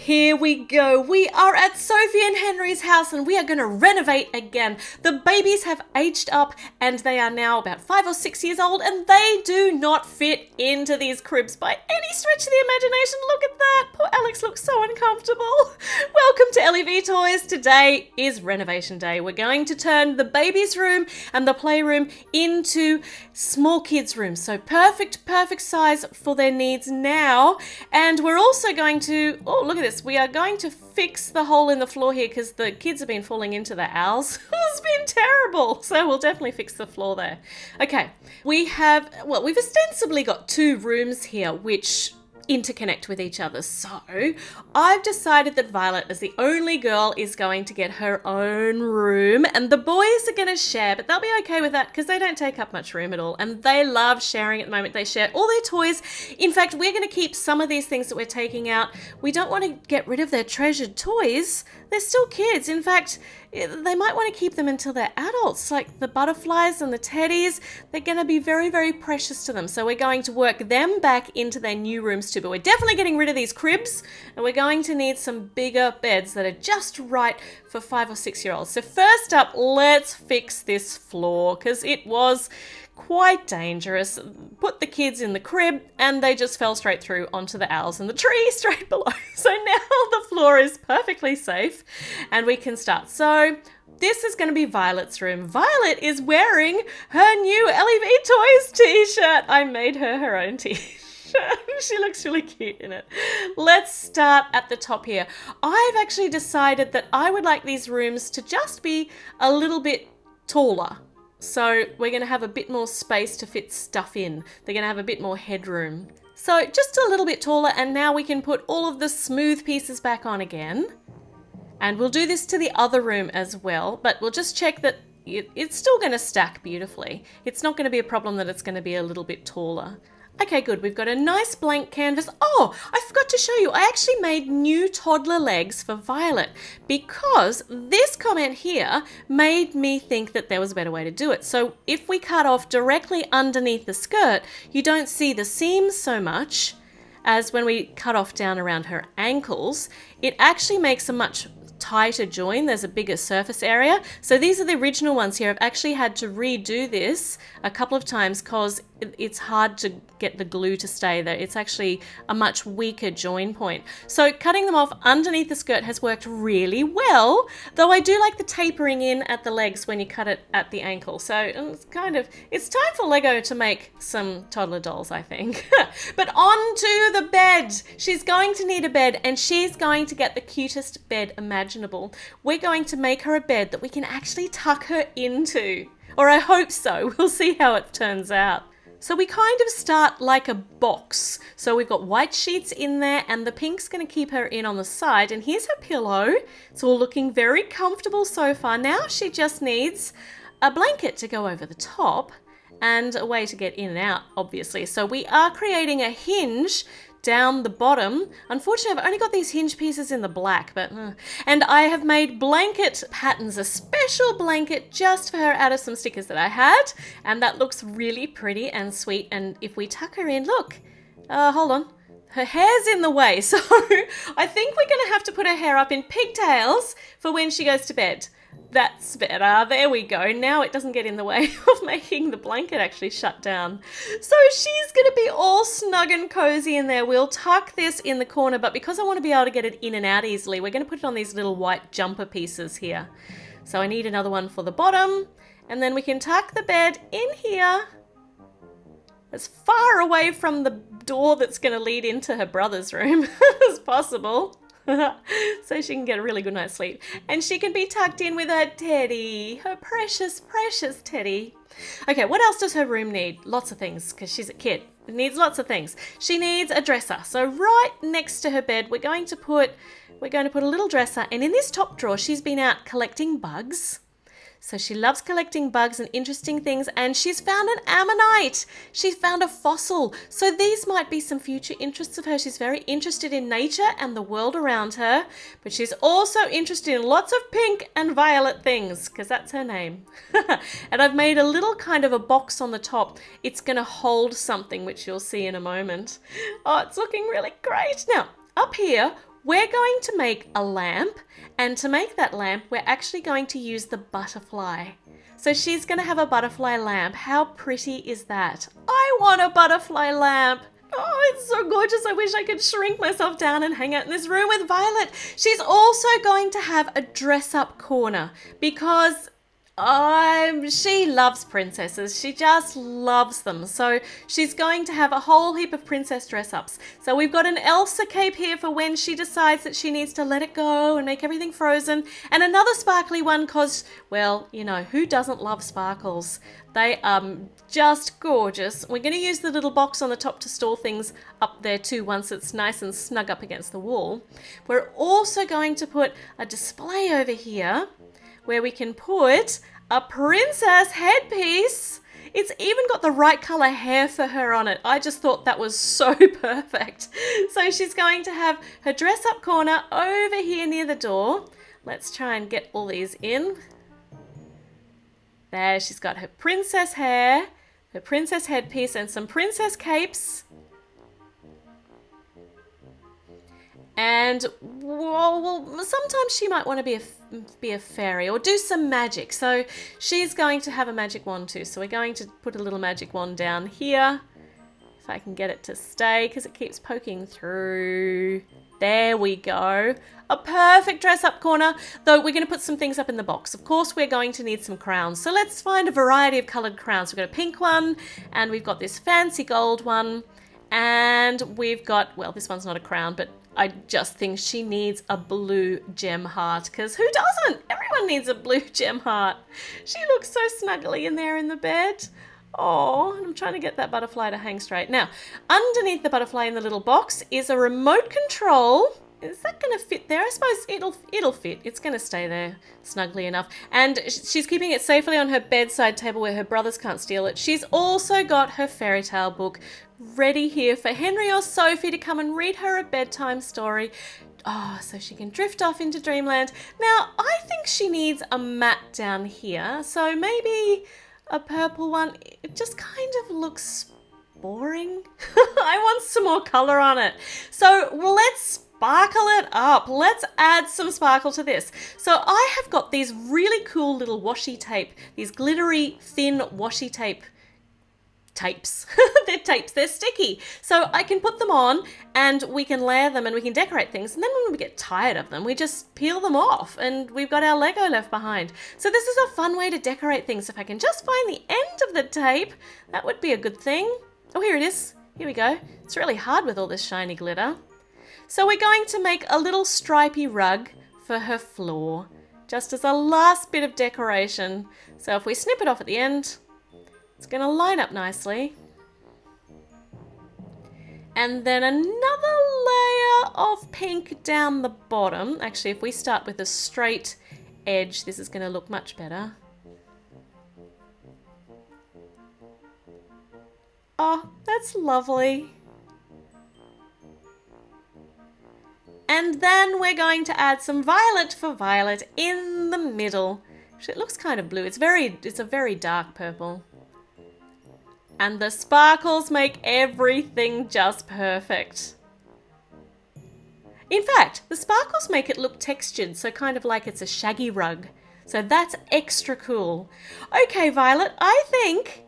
here we go. We are at Sophie and Henry's house and we are going to renovate again. The babies have aged up and they are now about 5 or 6 years old and they do not fit into these cribs by any stretch of the imagination. Look at that. Poor Alex looks so uncomfortable. Welcome to LEV Toys. Today is renovation day. We're going to turn the baby's room and the playroom into small kids' rooms. So perfect size for their needs now. And we're also going to, oh, look at this. We are going to fix the hole in the floor here because the kids have been falling into the owls. It's been terrible. So we'll definitely fix the floor there. Okay, we've ostensibly got 2 rooms here, which interconnect with each other. So I've decided that Violet, as the only girl, is going to get her own room and the boys are going to share, but they'll be okay with that because they don't take up much room at all and they love sharing at the moment. They share all their toys. In fact, we're going to keep some of these things that we're taking out. We don't want to get rid of their treasured toys. They're still kids. In fact, they might want to keep them until they're adults, like the butterflies and the teddies. They're going to be very, very precious to them. So we're going to work them back into their new rooms too. But we're definitely getting rid of these cribs and we're going to need some bigger beds that are just right for 5 or 6 year olds. So first up, let's fix this floor because it was quite dangerous. Put the kids in the crib and they just fell straight through onto the owls in the tree straight below. So now the floor is perfectly safe and we can start. So this is going to be Violet's room. Violet is wearing her new LEV Toys t-shirt. I made her own t-shirt. She looks really cute in it. Let's start at the top here. I've actually decided that I would like these rooms to just be a little bit taller. So we're going to have a bit more space to fit stuff in. They're going to have a bit more headroom. So just a little bit taller, and now we can put all of the smooth pieces back on again. And we'll do this to the other room as well, but we'll just check that it's still going to stack beautifully. It's not going to be a problem that it's going to be a little bit taller. Okay, good. We've got a nice blank canvas. Oh, I forgot to show you. I actually made new toddler legs for Violet because this comment here made me think that there was a better way to do it. So if we cut off directly underneath the skirt, you don't see the seams so much as when we cut off down around her ankles. It actually makes a much tighter join. There's a bigger surface area. So these are the original ones here. I've actually had to redo this a couple of times because it's hard to get the glue to stay there. It's actually a much weaker join point. So cutting them off underneath the skirt has worked really well, though I do like the tapering in at the legs when you cut it at the ankle. So it's time for Lego to make some toddler dolls, I think. But on to the bed. She's going to need a bed and she's going to get the cutest bed imaginable. We're going to make her a bed that we can actually tuck her into. Or I hope so. We'll see how it turns out. So we kind of start like a box. So we've got white sheets in there and the pink's going to keep her in on the side. And here's her pillow. It's all looking very comfortable so far. Now she just needs a blanket to go over the top and a way to get in and out, obviously. So we are creating a hinge down the bottom. Unfortunately, I've only got these hinge pieces in the black, and I have made blanket patterns, a special blanket just for her out of some stickers that I had, and that looks really pretty and sweet. And if we tuck her in, look, hold on, her hair's in the way, so I think we're going to have to put her hair up in pigtails for when she goes to bed. That's better. There we go. Now it doesn't get in the way of making the blanket actually shut down. So she's going to be all snug and cozy in there. We'll tuck this in the corner, but because I want to be able to get it in and out easily, we're going to put it on these little white jumper pieces here. So I need another one for the bottom, and then we can tuck the bed in here as far away from the door that's going to lead into her brother's room as possible. So she can get a really good night's sleep. And she can be tucked in with her teddy, her precious, precious teddy. Okay, what else does her room need? Lots of things, because she's a kid. It needs lots of things. She needs a dresser. So right next to her bed, we're going to put a little dresser. And in this top drawer, she's been out collecting bugs. So she loves collecting bugs and interesting things, and she's found an ammonite. She's found a fossil. So these might be some future interests of hers. She's very interested in nature and the world around her, but she's also interested in lots of pink and violet things, because that's her name. And I've made a little kind of a box on the top. It's going to hold something, which you'll see in a moment. Oh, it's looking really great. Now, up here, we're going to make a lamp, and to make that lamp, we're actually going to use the butterfly. So she's going to have a butterfly lamp. How pretty is that? I want a butterfly lamp. Oh, it's so gorgeous. I wish I could shrink myself down and hang out in this room with Violet. She's also going to have a dress-up corner because she loves princesses. She just loves them. So she's going to have a whole heap of princess dress-ups. So we've got an Elsa cape here for when she decides that she needs to let it go and make everything frozen. And another sparkly one because, well, you know, who doesn't love sparkles? They are just gorgeous. We're going to use the little box on the top to store things up there too once it's nice and snug up against the wall. We're also going to put a display over here where we can put a princess headpiece. It's even got the right colour hair for her on it. I just thought that was so perfect. So she's going to have her dress-up corner over here near the door. Let's try and get all these in. There, she's got her princess hair, her princess headpiece, and some princess capes. And well, sometimes she might want to be a fairy or do some magic. So she's going to have a magic wand too. So we're going to put a little magic wand down here. If I can get it to stay because it keeps poking through. There we go. A perfect dress-up corner, though we're going to put some things up in the box. Of course, we're going to need some crowns. So let's find a variety of coloured crowns. We've got a pink one, and we've got this fancy gold one. And we've got, well, this one's not a crown, but I just think she needs a blue gem heart, because who doesn't? Everyone needs a blue gem heart. She looks so snuggly in there in the bed. Oh, I'm trying to get that butterfly to hang straight. Now, underneath the butterfly in the little box is a remote control. Is that going to fit there? I suppose it'll fit. It's going to stay there snugly enough. And she's keeping it safely on her bedside table where her brothers can't steal it. She's also got her fairy tale book ready here for Henry or Sophie to come and read her a bedtime story. Oh, so she can drift off into dreamland. Now, I think she needs a mat down here. So maybe a purple one. It just kind of looks boring. I want some more colour on it. So let's sparkle it up. Let's add some sparkle to this. So I have got these really cool little washi tape, these glittery thin washi tapes. They're tapes, they're sticky. So I can put them on and we can layer them and we can decorate things. And then when we get tired of them, we just peel them off and we've got our Lego left behind. So this is a fun way to decorate things. If I can just find the end of the tape, that would be a good thing. Oh, here it is. Here we go. It's really hard with all this shiny glitter. So we're going to make a little stripy rug for her floor, just as a last bit of decoration. So if we snip it off at the end, it's going to line up nicely. And then another layer of pink down the bottom. Actually, if we start with a straight edge, this is going to look much better. Oh, that's lovely. And then we're going to add some violet for Violet in the middle. It looks kind of blue. It's a very dark purple. And the sparkles make everything just perfect. In fact, the sparkles make it look textured, so kind of like it's a shaggy rug. So that's extra cool. Okay, Violet, I think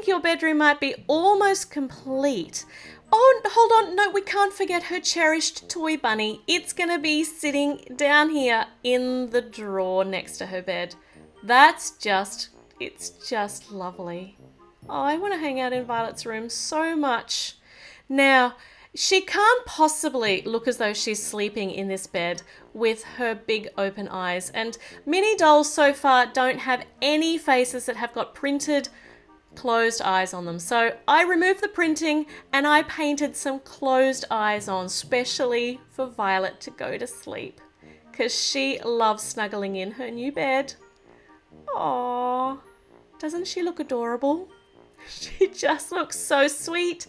your bedroom might be almost complete. Oh, hold on. No, we can't forget her cherished toy bunny. It's going to be sitting down here in the drawer next to her bed. It's just lovely. Oh, I want to hang out in Violet's room so much. Now, she can't possibly look as though she's sleeping in this bed with her big open eyes. And mini dolls so far don't have any faces that have got printed closed eyes on them. So I removed the printing and I painted some closed eyes on, specially for Violet to go to sleep, because she loves snuggling in her new bed. Aww, doesn't she look adorable? She just looks so sweet.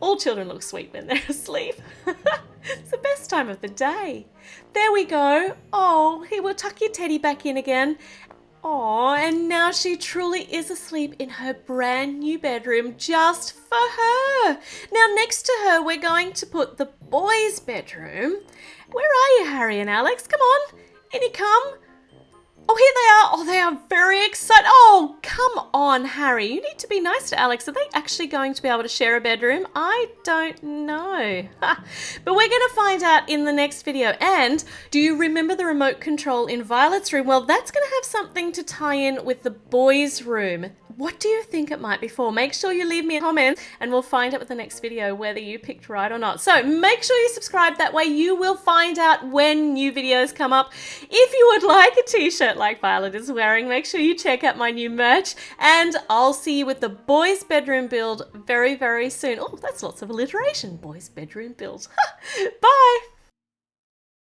All children look sweet when they're asleep. It's the best time of the day. There we go. Oh, here, we'll tuck your teddy back in again. Oh, and now she truly is asleep in her brand new bedroom just for her. Now next to her, we're going to put the boys' bedroom. Where are you, Harry and Alex? Come on. In you come. Oh, here they are. Oh, they are very excited. Oh, come on, Harry. You need to be nice to Alex. Are they actually going to be able to share a bedroom? I don't know. But we're going to find out in the next video. And do you remember the remote control in Violet's room? Well, that's going to have something to tie in with the boys' room. What do you think it might be for? Make sure you leave me a comment and we'll find out with the next video whether you picked right or not. So make sure you subscribe. That way you will find out when new videos come up. If you would like a t-shirt like Violet is wearing, make sure you check out my new merch and I'll see you with the boys' bedroom build very, very soon. Oh, that's lots of alliteration. Boys' bedroom build. Bye.